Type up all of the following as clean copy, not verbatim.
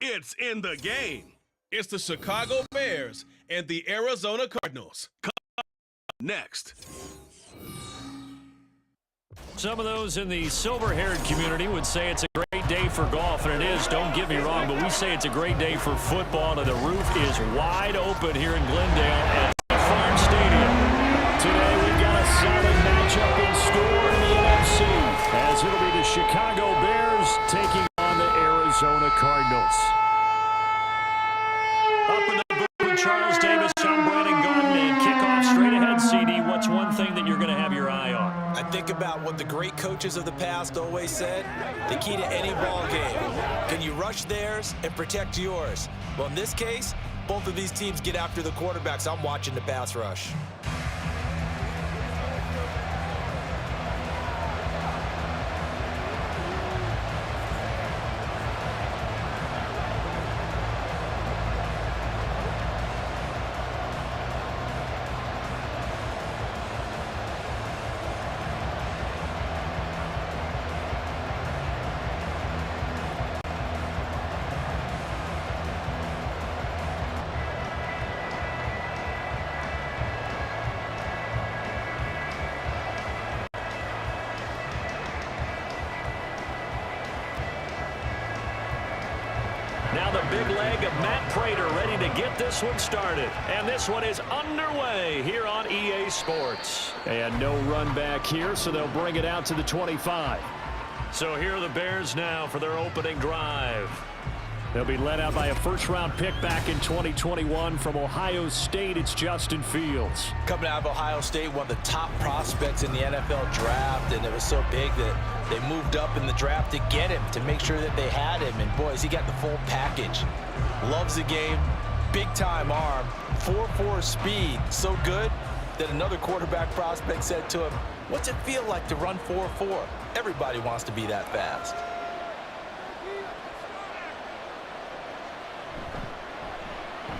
It's in the game. It's the Chicago Bears and the Arizona Cardinals. Next. Some of those in the silver-haired community would say it's a great day for golf, and it is, don't get me wrong, but we say it's a great day for football, and the roof is wide open here in Glendale at Farm Stadium. Today we've got a solid matchup in store in the NFC, as it'll be the Chicago Bears taking on the Arizona Cardinals. Up in the booth with Charles Davis, I'm Brandon Gordon, and kickoff straight ahead, CD. What's one thing that you're going to have your eye on? I think about what the great coaches of the past always said. The key to any ball game. Can you rush theirs and protect yours? Well, in this case, both of these teams get after the quarterbacks. I'm watching the pass rush. Now the big leg of Matt Prater ready to get this one started. And this one is underway here on EA Sports. And no run back here, so they'll bring it out to the 25. So here are the Bears now for their opening drive. They'll be led out by a first-round pick back in 2021 from Ohio State. It's Justin Fields. Coming out of Ohio State, one of the top prospects in the NFL draft, and it was so big that they moved up in the draft to get him, to make sure that they had him. And, boys, he got the full package. Loves the game, big-time arm, 4.4 speed, so good that another quarterback prospect said to him, "What's it feel like to run 4.4? Everybody wants to be that fast."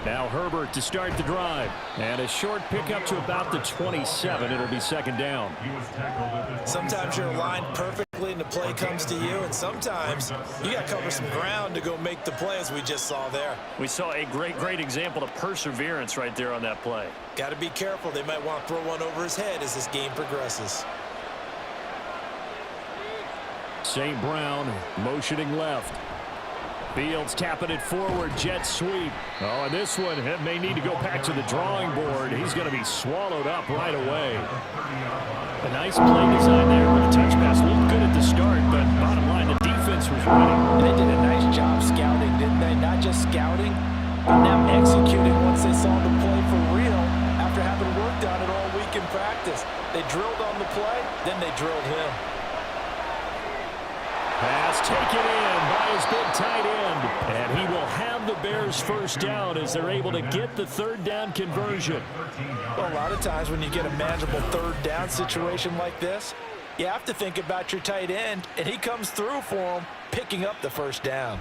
Now Herbert to start the drive. And a short pickup to about the 27. It'll be second down. Sometimes you're aligned perfectly and the play comes to you, and sometimes you got to cover some ground to go make the play, as we just saw there. We saw a great example of perseverance right there on that play. Got to be careful. They might want to throw one over his head as this game progresses. St. Brown motioning left. Fields tapping it forward, jet sweep. Oh, and this one may need to go back to the drawing board. He's going to be swallowed up right away. A nice play design there with a touch pass. Looked good at the start, but bottom line, the defense was winning. And they did a nice job scouting, didn't they? Not just scouting, but now executing once they saw the play for real after having worked on it all week in practice. They drilled on the play, then they drilled him. Pass taken in by his big tight end. And he will have the Bears first down as they're able to get the third down conversion. Well, a lot of times when you get a manageable third down situation like this, you have to think about your tight end, and he comes through for him, picking up the first down.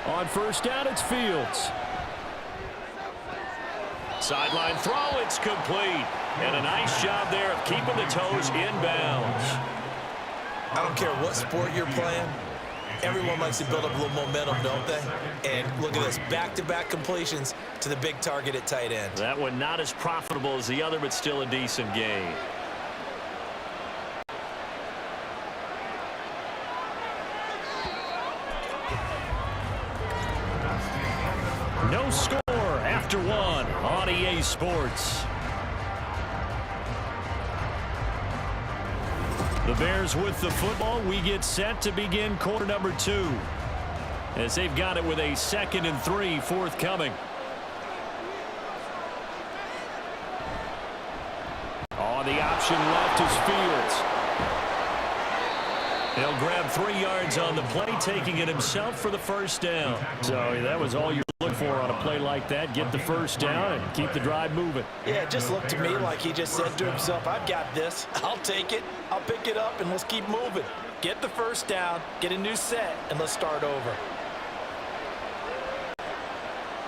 On first down, it's Fields. Sideline throw, it's complete. And a nice job there of keeping the toes inbounds. I don't care what sport you're playing. Everyone likes to build up a little momentum, don't they? And look at this, back-to-back completions to the big target at tight end. That one not as profitable as the other, but still a decent gain. No score after one on EA Sports. The Bears with the football. We get set to begin quarter number 2. As they've got it with a 2nd and 3 forthcoming. On the option left is Fields. He'll grab 3 yards on the play, taking it himself for the first down. So that was all you're looking for on a play like that. Get the first down and keep the drive moving. Yeah, it just looked to me like he just said to himself, I've got this. I'll take it. I'll pick it up, and let's keep moving. Get the first down, get a new set, and let's start over.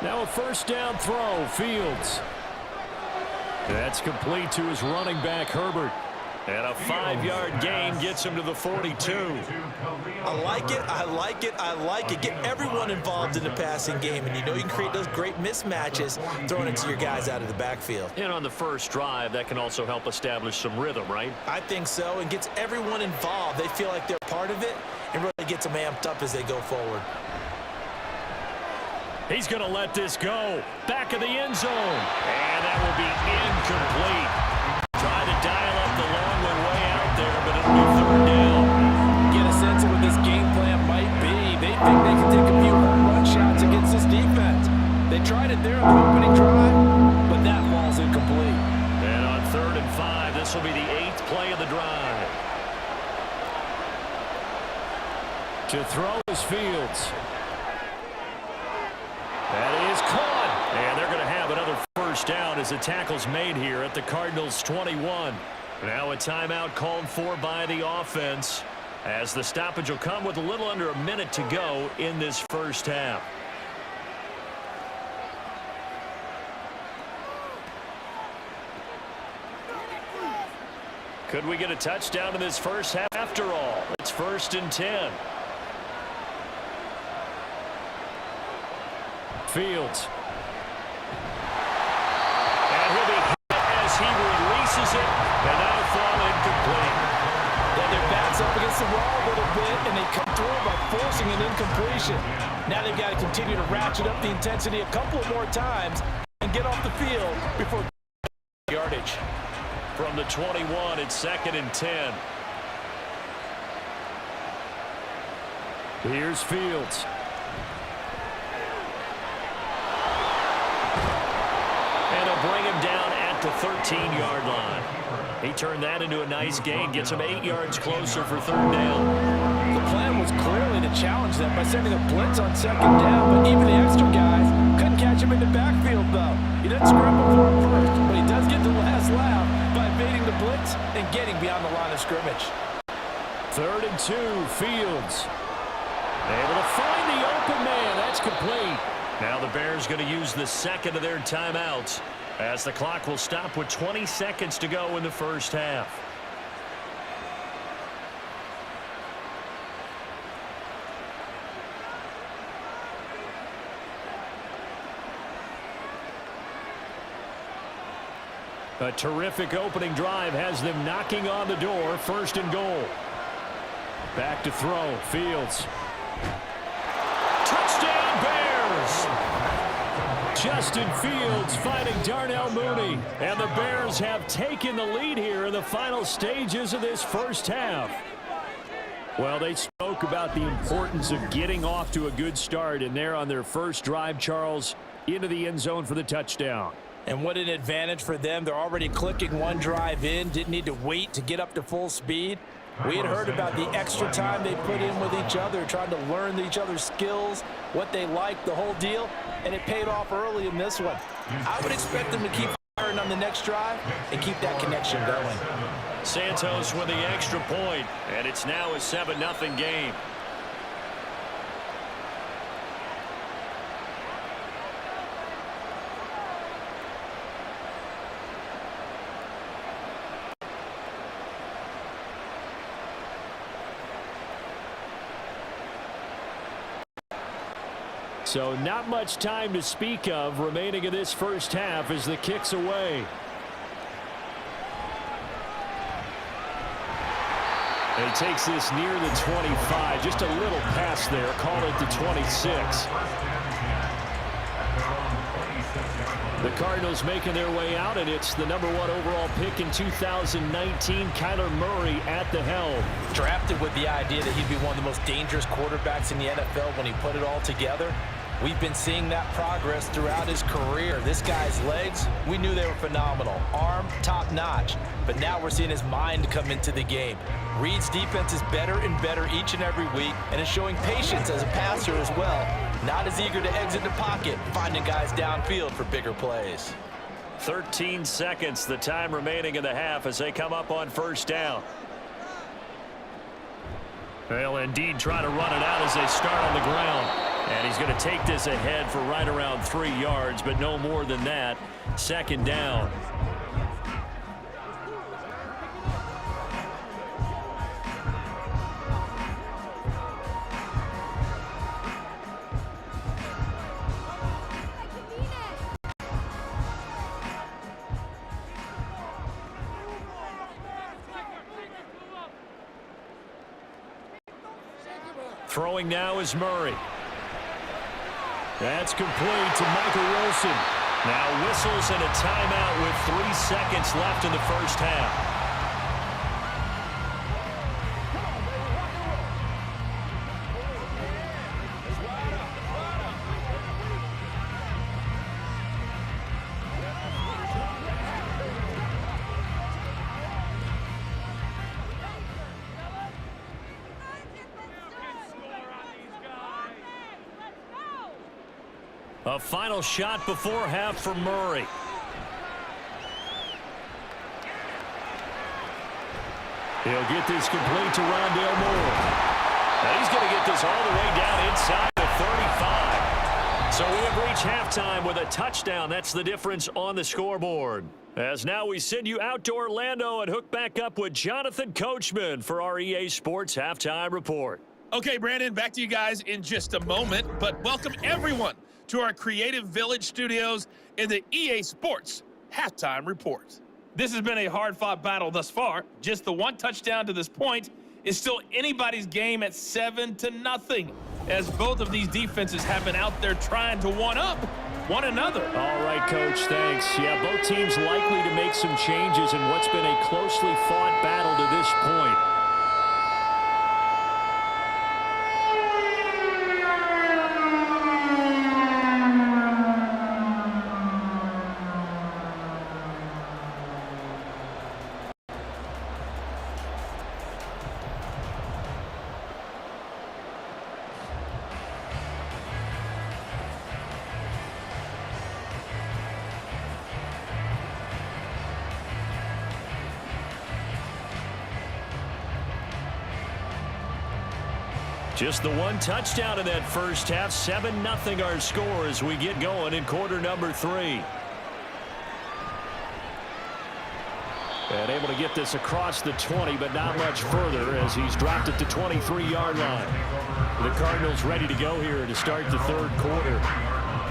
Now a first down throw, Fields. That's complete to his running back, Herbert. And a 5-yard gain gets him to the 42. I like it, I like it, I like it. Get everyone involved in the passing game, and you know you can create those great mismatches throwing it to your guys out of the backfield. And on the first drive, that can also help establish some rhythm, right? I think so, and gets everyone involved. They feel like they're part of it, and really gets them amped up as they go forward. He's going to let this go. Back of the end zone. And that will be incomplete. Trying to dial up the long one way out there, but it'll be third down. Get a sense of what this game plan might be. They think they can take a few home run shots against this defense. They tried it there on the opening drive, but that ball's incomplete. And on 3rd and 5, this will be the 8th play of the drive. To throw is Fields. That is caught. And they're going to have another first down as the tackle's made here at the Cardinals' 21. Now a timeout called for by the offense, as the stoppage will come with a little under a minute to go in this first half. Could we get a touchdown in this first half after all? It's 1st and 10. Fields. And he'll be hit as he releases it, and that'll fall incomplete. Yeah, their back's up against the wall a little bit, and they come through by forcing an incompletion. Now they've got to continue to ratchet up the intensity a couple more times and get off the field before yardage. From the 21, it's 2nd and 10. Here's Fields. Bring him down at the 13-yard line. He turned that into a nice gain, gets him 8 yards closer for 3rd down. The plan was clearly to challenge them by sending a blitz on 2nd down, but even the extra guys couldn't catch him in the backfield, though. He doesn't scramble for it first, but he does get the last laugh by evading the blitz and getting beyond the line of scrimmage. 3rd and 2, Fields. Able to find the open man. That's complete. Now the Bears going to use the second of their timeouts, as the clock will stop with 20 seconds to go in the first half. A terrific opening drive has them knocking on the door. 1st and goal. Back to throw. Fields. Touchdown Bears! Justin Fields fighting Darnell Mooney. And the Bears have taken the lead here in the final stages of this first half. Well, they spoke about the importance of getting off to a good start, and they're on their first drive, Charles, into the end zone for the touchdown. And what an advantage for them. They're already clicking one drive in, didn't need to wait to get up to full speed. We had heard about the extra time they put in with each other, trying to learn each other's skills, what they like, the whole deal, and it paid off early in this one. I would expect them to keep firing on the next drive and keep that connection going. Santos with the extra point, and it's now a 7-0 game. So not much time to speak of remaining in this first half as the kick's away. And he takes this near the 25. Just a little pass there. Call it the 26. The Cardinals making their way out, and it's the #1 overall pick in 2019, Kyler Murray at the helm. Drafted with the idea that he'd be one of the most dangerous quarterbacks in the NFL when he put it all together. We've been seeing that progress throughout his career. This guy's legs, we knew they were phenomenal. Arm, top-notch. But now we're seeing his mind come into the game. Reed's defense is better and better each and every week, and is showing patience as a passer as well. Not as eager to exit the pocket, finding guys downfield for bigger plays. 13 seconds, the time remaining in the half as they come up on first down. They'll indeed try to run it out as they start on the ground. And he's going to take this ahead for right around 3 yards, but no more than that. Second down. Throwing now is Murray. That's complete to Michael Wilson. Now whistles and a timeout with 3 seconds left in the first half. A final shot before half for Murray. He'll get this complete to Rondale Moore. Now he's going to get this all the way down inside the 35. So we have reached halftime with a touchdown. That's the difference on the scoreboard. As now we send you out to Orlando and hook back up with Jonathan Coachman for our EA Sports Halftime Report. Okay, Brandon, back to you guys in just a moment, but welcome everyone to our Creative Village studios in the EA Sports Halftime Report. This has been a hard-fought battle thus far. Just the one touchdown to this point is still anybody's game at 7-0, as both of these defenses have been out there trying to one-up one another. All right, Coach, thanks. Yeah, both teams likely to make some changes in what's been a closely fought battle to this point. Just the one touchdown in that first half. 7-0 our score as we get going in quarter number 3. And able to get this across the 20, but not much further as he's dropped it to 23-yard line. The Cardinals ready to go here to start the third quarter.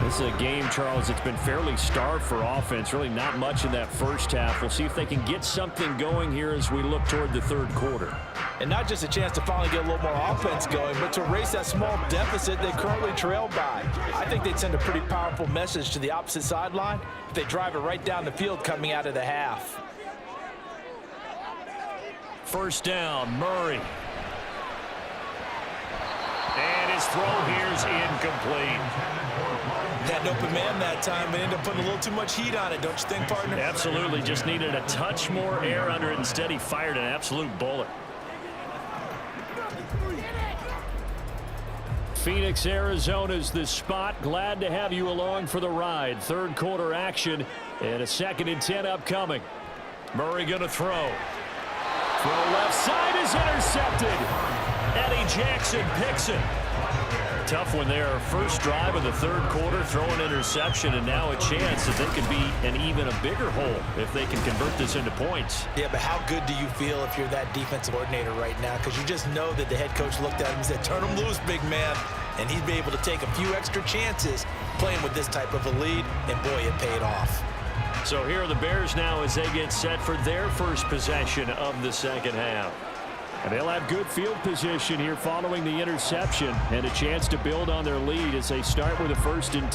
This is a game, Charles, it's been fairly starved for offense. Really not much in that first half. We'll see if they can get something going here as we look toward the third quarter. And not just a chance to finally get a little more offense going, but to erase that small deficit they currently trail by. I think they'd send a pretty powerful message to the opposite sideline if they drive it right down the field coming out of the half. First down, Murray. And his throw here is incomplete. Had an open man that time, but ended up putting a little too much heat on it, don't you think, partner? Absolutely. Just needed a touch more air under it. Instead, he fired an absolute bullet. Phoenix, Arizona's the spot. Glad to have you along for the ride. Third quarter action and a 2nd and 10 upcoming. Murray going to throw. Throw left side is intercepted. Eddie Jackson picks it. Tough one there. First drive of the third quarter, throw an interception, and now a chance that they could be an even a bigger hole if they can convert this into points. Yeah, but how good do you feel if you're that defensive coordinator right now? Because you just know that the head coach looked at him and said, turn him loose, big man. And he'd be able to take a few extra chances playing with this type of a lead, and boy, it paid off. So here are the Bears now as they get set for their first possession of the second half. And they'll have good field position here following the interception and a chance to build on their lead as they start with a 1st and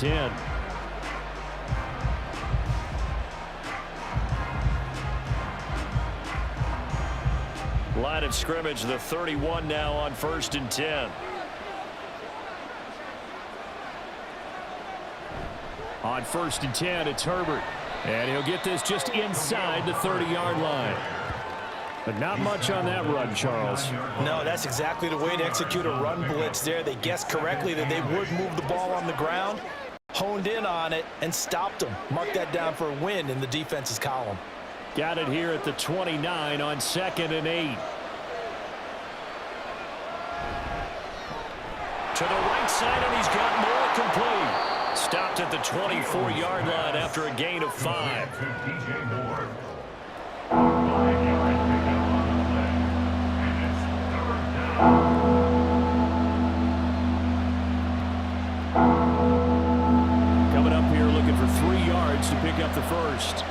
10. Line of scrimmage, the 31 now on 1st and 10. On 1st and 10, it's Herbert. And he'll get this just inside the 30-yard line. But not much on that run, Charles. No, that's exactly the way to execute a run blitz there. They guessed correctly that they would move the ball on the ground, honed in on it, and stopped them. Mark that down for a win in the defense's column. Got it here at the 29 on 2nd and 8. To the right sight, and he's got more complete. Stopped at the 24-yard line after a gain of 5. Coming up here looking for 3 yards to pick up the first.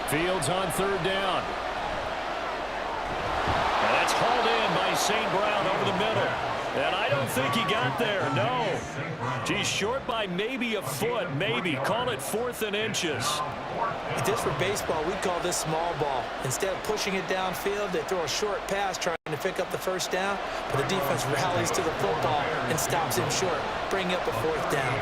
Fields on 3rd down. And that's hauled in by St. Brown over the middle. And I don't think he got there, no. He's short by maybe a foot, maybe. Call it 4th and inches. Just for baseball, we call this small ball. Instead of pushing it downfield, they throw a short pass trying to pick up the 1st down, but the defense rallies to the football and stops him short, bringing up a 4th down.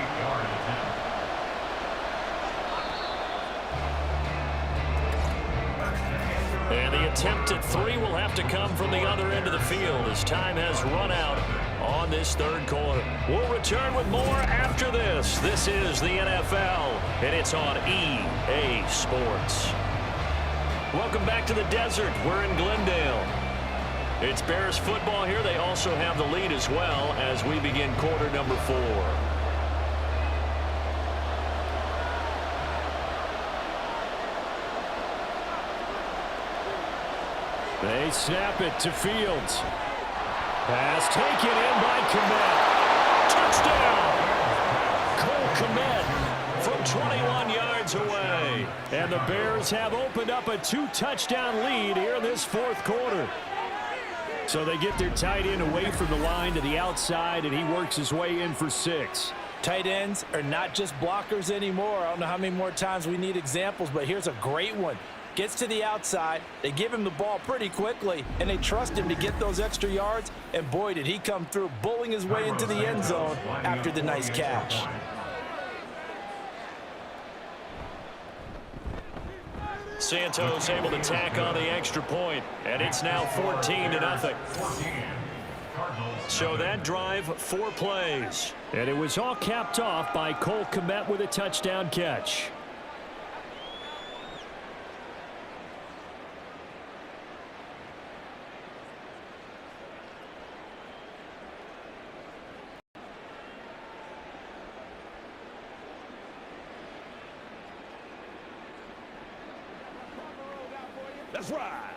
And the attempt at 3 will have to come from the other end of the field as time has run out on this 3rd quarter. We'll return with more after this. This is the NFL, and it's on EA Sports. Welcome back to the desert. We're in Glendale. It's Bears football here. They also have the lead as well as we begin quarter number 4. They snap it to Fields. Pass taken in by Kmet. Touchdown! Cole Kmet from 21 yards away. And the Bears have opened up a 2-touchdown lead here in this 4th quarter. So they get their tight end away from the line to the outside, and he works his way in for 6. Tight ends are not just blockers anymore. I don't know how many more times we need examples, but here's a great one. Gets to the outside, they give him the ball pretty quickly, and they trust him to get those extra yards, and boy, did he come through, bullying his way into the end zone after the nice catch. Santos able to tack on the extra point, and it's now 14-0. So that drive, 4 plays. And it was all capped off by Cole Kmet with a touchdown catch. That's right.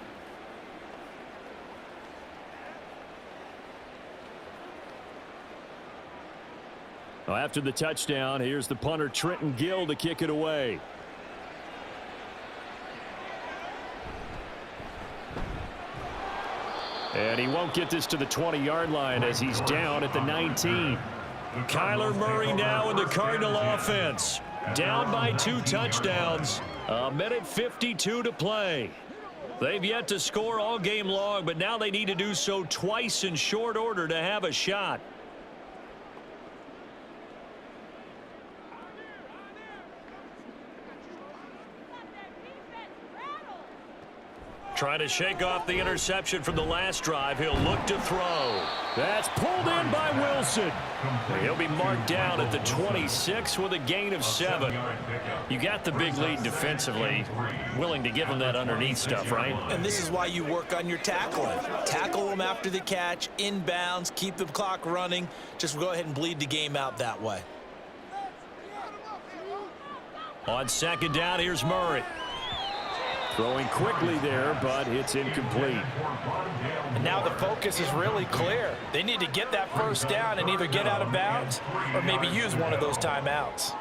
Well, after the touchdown, here's the punter Trenton Gill to kick it away. And he won't get this to the 20-yard line as he's down at the 19. Kyler Murray now in the Cardinal offense. Down by 2 touchdowns. 1:52 to play. They've yet to score all game long, but now they need to do so twice in short order to have a shot. Trying to shake off the interception from the last drive. He'll look to throw. That's pulled in by Wilson. He'll be marked down at the 26 with a gain of 7. You got the big lead defensively. Willing to give him that underneath stuff, right? And this is why you work on your tackling. Tackle them after the catch, inbounds, keep the clock running. Just go ahead and bleed the game out that way. On 2nd down, here's Murray. Throwing quickly there, but it's incomplete. And now the focus is really clear. They need to get that 1st down and either get out of bounds or maybe use one of those timeouts.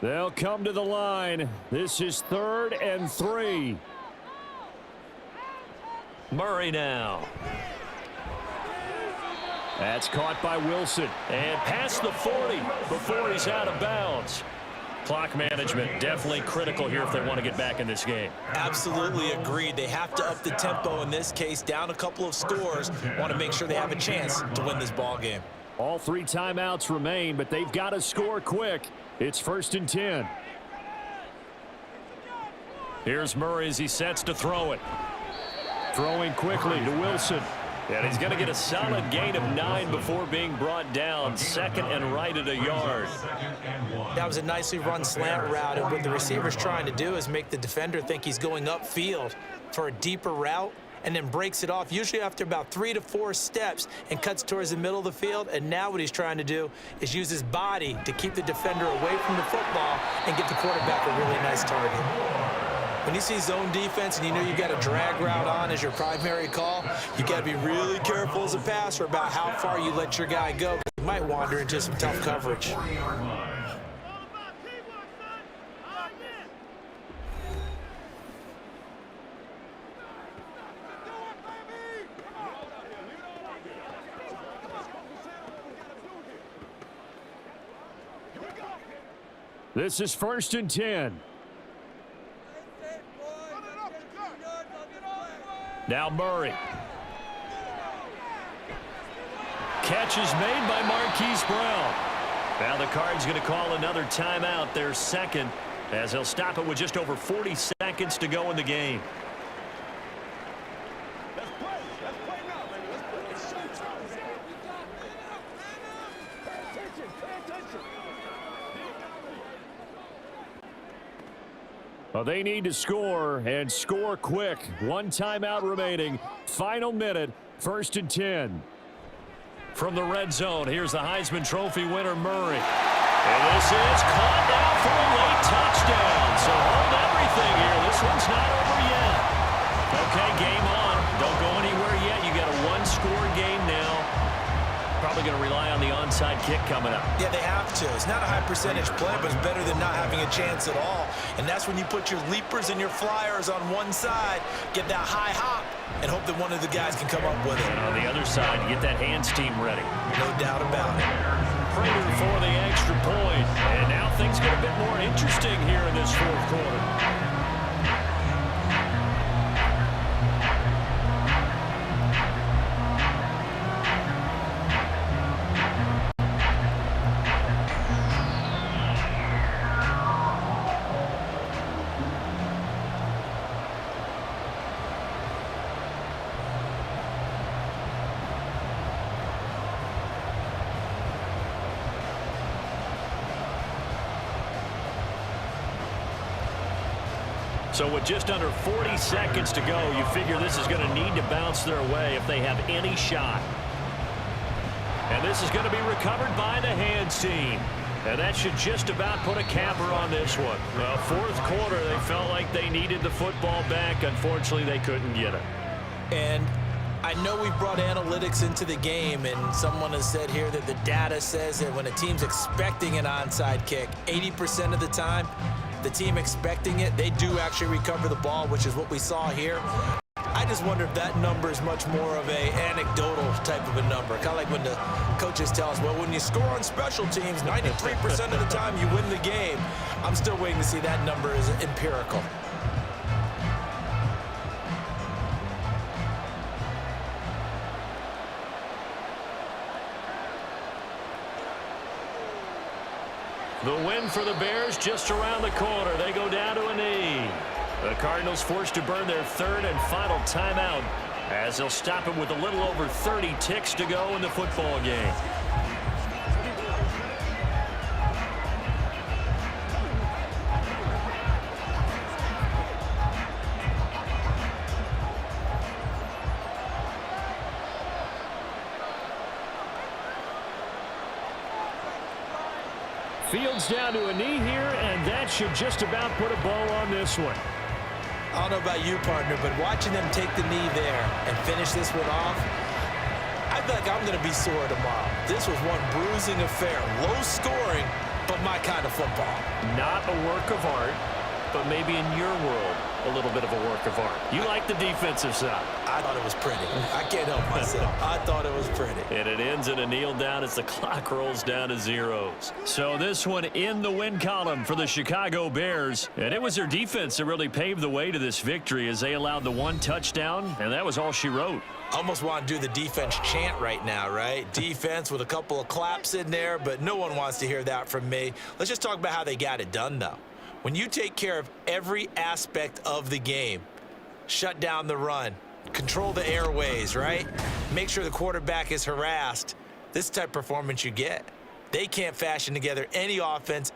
They'll come to the line. This is 3rd and 3. Murray now. That's caught by Wilson. And past the 40 before he's out of bounds. Clock management definitely critical here if they want to get back in this game. Absolutely agreed. They have to up the tempo in this case. Down a couple of scores. Want to make sure they have a chance to win this ball game. All 3 timeouts remain, but they've got to score quick. It's 1st and 10. Here's Murray as he sets to throw it. Throwing quickly to Wilson. And he's going to get a solid gain of 9 before being brought down. Second and right at a yard. That was a nicely run slant route, and what the receiver's trying to do is make the defender think he's going upfield for a deeper route, and then breaks it off, usually after about 3 to 4 steps, and cuts towards the middle of the field. And now what he's trying to do is use his body to keep the defender away from the football and get the quarterback a really nice target. When you see zone defense and you know you've got a drag route on as your primary call, you got to be really careful as a passer about how far you let your guy go. You might wander into some tough coverage. This is 1st and 10. Now Murray. Catch is made by Marquise Brown. Now the Cards going to call another timeout, their second, as they'll stop it with just over 40 seconds to go in the game. Well, they need to score, and score quick. 1 timeout remaining. Final minute, 1st and 10. From the red zone, here's the Heisman Trophy winner, Murray. And this is caught now for a late touchdown. So hold everything here. This one's not over yet. Okay, game on. Don't go anywhere yet. You got a 1-score game now. Probably going to rely on the onside kick coming up. Yeah, they have to. It's not a high percentage play, but it's better than not having a chance at all. And that's when you put your leapers and your flyers on one side, get that high hop, and hope that one of the guys can come up with it. And on the other side, you get that hands team ready. No doubt about it. Prater for the extra point. And now things get a bit more interesting here in this 4th quarter. So with just under 40 seconds to go, you figure this is going to need to bounce their way if they have any shot. And this is going to be recovered by the hands team. And that should just about put a capper on this one. Well, 4th quarter, they felt like they needed the football back. Unfortunately, they couldn't get it. And I know we brought analytics into the game, and someone has said here that the data says that when a team's expecting an onside kick, 80% of the time, the team expecting it, they do actually recover the ball, which is what we saw here. I just wonder if that number is much more of a anecdotal type of a number. Kind of like when the coaches tell us, well, when you score on special teams, 93% of the time you win the game. I'm still waiting to see that number is empirical. The win for the Bears just around the corner. They go down to a knee. The Cardinals forced to burn their 3rd and final timeout as they'll stop it with a little over 30 ticks to go in the football game. Fields down to a knee here, and that should just about put a bow on this one. I don't know about you, partner, but watching them take the knee there and finish this one off, I feel like I'm going to be sore tomorrow. This was one bruising affair. Low scoring, but my kind of football. Not a work of art, but maybe in your world, a little bit of a work of art. You like the defensive side. I thought it was pretty. I can't help myself. I thought it was pretty. And it ends in a kneel down as the clock rolls down to zeros. So this one in the win column for the Chicago Bears. And it was their defense that really paved the way to this victory as they allowed the 1 touchdown, and that was all she wrote. Almost want to do the defense chant right now, right? Defense with a couple of claps in there, but no one wants to hear that from me. Let's just talk about how they got it done, though. When you take care of every aspect of the game, shut down the run, control the airways, right? make sure the quarterback is harassed. This type of performance you get. They can't fashion together any offense.